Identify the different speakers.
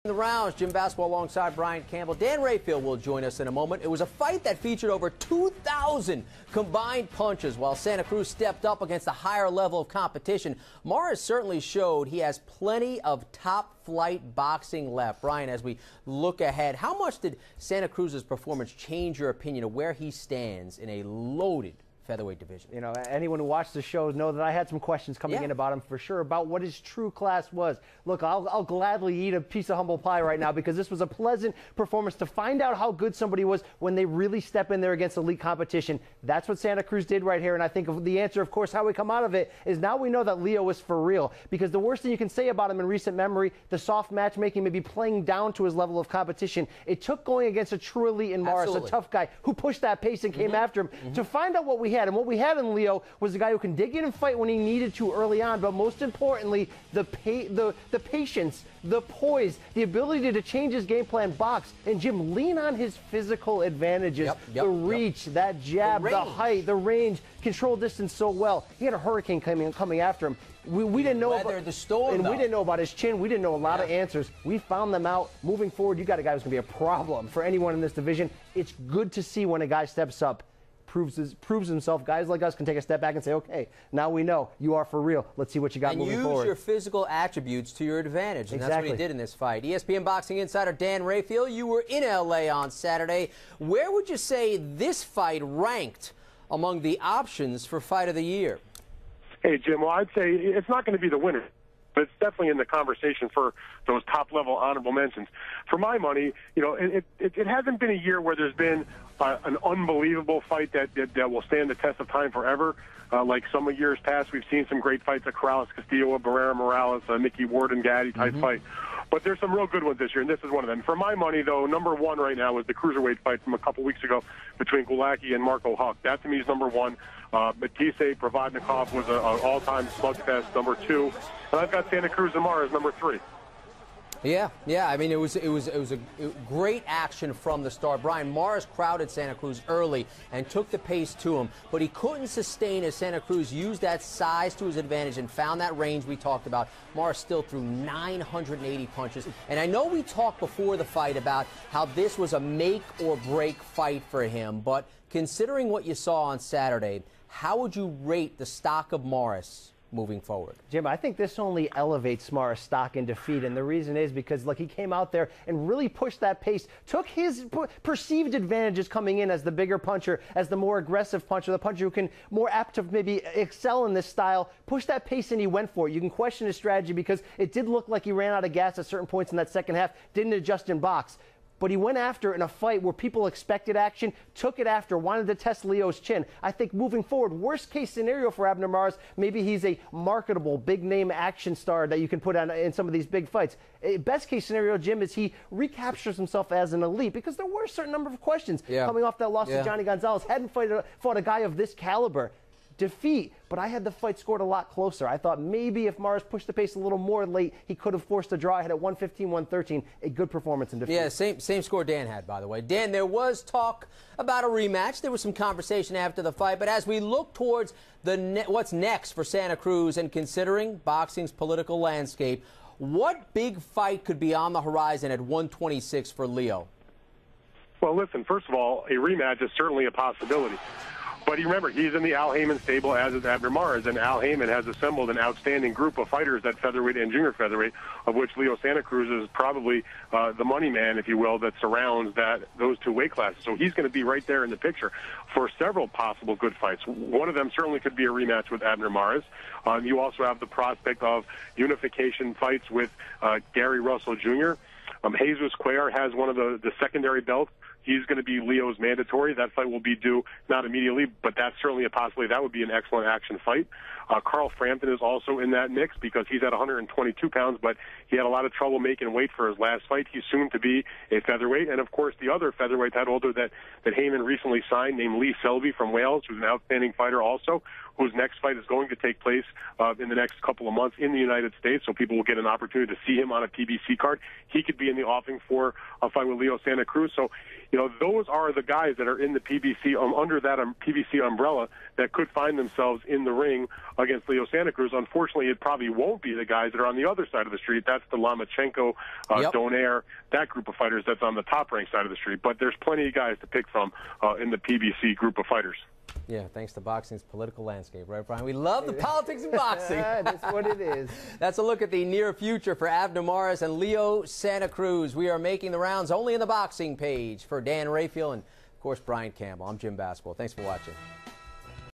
Speaker 1: The rounds, Jim Basketball alongside Brian Campbell. Dan Rayfield will join us in a moment. It was a fight that featured over 2,000 combined punches while Santa Cruz stepped up against a higher level of competition. Mares certainly showed he has plenty of top-flight boxing left. Brian, as we look ahead, how much did Santa Cruz's performance change your opinion of where he stands in a loaded featherweight division?
Speaker 2: You know, anyone who watched the show know that I had some questions coming in about him for sure, about what his true class was. Look, I'll gladly eat a piece of humble pie right now because this was a pleasant performance to find out how good somebody was when they really step in there against elite competition. That's what Santa Cruz did right here, and I think the answer, of course, how we come out of it is now we know that Leo is for real, because the worst thing you can say about him in recent memory, the soft matchmaking, maybe playing down to his level of competition. It took going against a true elite in Mares, a tough guy who pushed that pace and came after him to find out what we had. And what we had in Leo was a guy who can dig in and fight when he needed to early on, but most importantly, the patience, the poise, the ability to change his game plan, box, and Jim, lean on his physical advantages, the reach, that jab, the height, the range, control distance so well. He had a hurricane coming after him. We didn't know about the storm, and we didn't know about his chin. We didn't know a lot of answers. We found them out. Moving forward, you got a guy who's going to be a problem for anyone in this division. It's good to see when a guy steps up, proves himself. Guys like us can take a step back and say, okay, now we know you are for real. Let's see what you got moving forward.
Speaker 1: And use your physical attributes to your advantage. And that's what he did in this fight. ESPN boxing insider Dan Rayfield, you were in L.A. on Saturday. Where would you say this fight ranked among the options for Fight of the Year?
Speaker 3: Hey, Jim, well, I'd say it's not going to be the winner, but it's definitely in the conversation for those top-level honorable mentions. For my money, you know, it hasn't been a year where there's been an unbelievable fight that will stand the test of time forever. Like some of years past, we've seen some great fights at Corrales, Castillo, Barrera, Morales, Mickey Ward and Gaddy type fight. But there's some real good ones this year, and this is one of them. For my money, though, number one right now is the cruiserweight fight from a couple weeks ago between Gulaki and Marco Huck. That, to me, is number one. Matisse Provodnikov was an all-time slugfest, number two. And I've got Santa Cruz and Mares, number three.
Speaker 1: Yeah. I mean, it was a great action from the start. Brian, Mares crowded Santa Cruz early and took the pace to him, but he couldn't sustain as Santa Cruz used that size to his advantage and found that range we talked about. Mares still threw 980 punches. And I know we talked before the fight about how this was a make-or-break fight for him, but considering what you saw on Saturday, how would you rate the stock of Mares moving forward?
Speaker 2: Jim, I think this only elevates Mares' stock in defeat, and the reason is because, look, he came out there and really pushed that pace, took his perceived advantages coming in as the bigger puncher, as the more aggressive puncher, the puncher who can more apt to maybe excel in this style, push that pace and he went for it. You can question his strategy because it did look like he ran out of gas at certain points in that second half, didn't adjust in box. But he went after in a fight where people expected action, took it after, wanted to test Leo's chin. I think moving forward, worst case scenario for Abner Mares, maybe he's a marketable, big-name action star that you can put on in some of these big fights. Best case scenario, Jim, is he recaptures himself as an elite, because there were a certain number of questions coming off that loss to Johnny Gonzalez. Hadn't fought a guy of this caliber. Defeat, but I had the fight scored a lot closer. I thought maybe if Mares pushed the pace a little more late, he could have forced a draw. I had at 115-113, a good performance in defeat.
Speaker 1: Yeah, same score Dan had, by the way. Dan, there was talk about a rematch. There was some conversation after the fight, but as we look towards what's next for Santa Cruz and considering boxing's political landscape, what big fight could be on the horizon at 126 for Leo?
Speaker 3: Well, listen, first of all, a rematch is certainly a possibility. But you remember, he's in the Al Heyman stable, as is Abner Mares, and Al Heyman has assembled an outstanding group of fighters at featherweight and junior featherweight, of which Leo Santa Cruz is probably the money man, if you will, that surrounds those two weight classes. So he's going to be right there in the picture for several possible good fights. One of them certainly could be a rematch with Abner Mares. You also have the prospect of unification fights with Gary Russell Jr. Jesus Cuellar has one of the secondary belts. He's going to be Leo's mandatory. That fight will be due not immediately, but that's certainly a possibility. That would be an excellent action fight. Carl Frampton is also in that mix because he's at 122 pounds, but he had a lot of trouble making weight for his last fight. He's soon to be a featherweight. And, of course, the other featherweight title holder that Heyman recently signed, named Lee Selby from Wales, who's an outstanding fighter also, whose next fight is going to take place in the next couple of months in the United States, so people will get an opportunity to see him on a PBC card. He could be in the offing for a fight with Leo Santa Cruz. So You know, those are the guys that are in the PBC, under that PBC umbrella, that could find themselves in the ring against Leo Santa Cruz. Unfortunately, it probably won't be the guys that are on the other side of the street. That's the Lomachenko, Donaire, that group of fighters that's on the top-ranked side of the street. But there's plenty of guys to pick from in the PBC group of fighters.
Speaker 1: Yeah, thanks to boxing's political landscape, right, Brian? We love the politics in boxing.
Speaker 2: That's what it is.
Speaker 1: That's a look at the near future for Abner Mares and Leo Santa Cruz. We are making the rounds only in the boxing page. For Dan Rayfield and, of course, Brian Campbell, I'm Jim Basketball. Thanks for watching.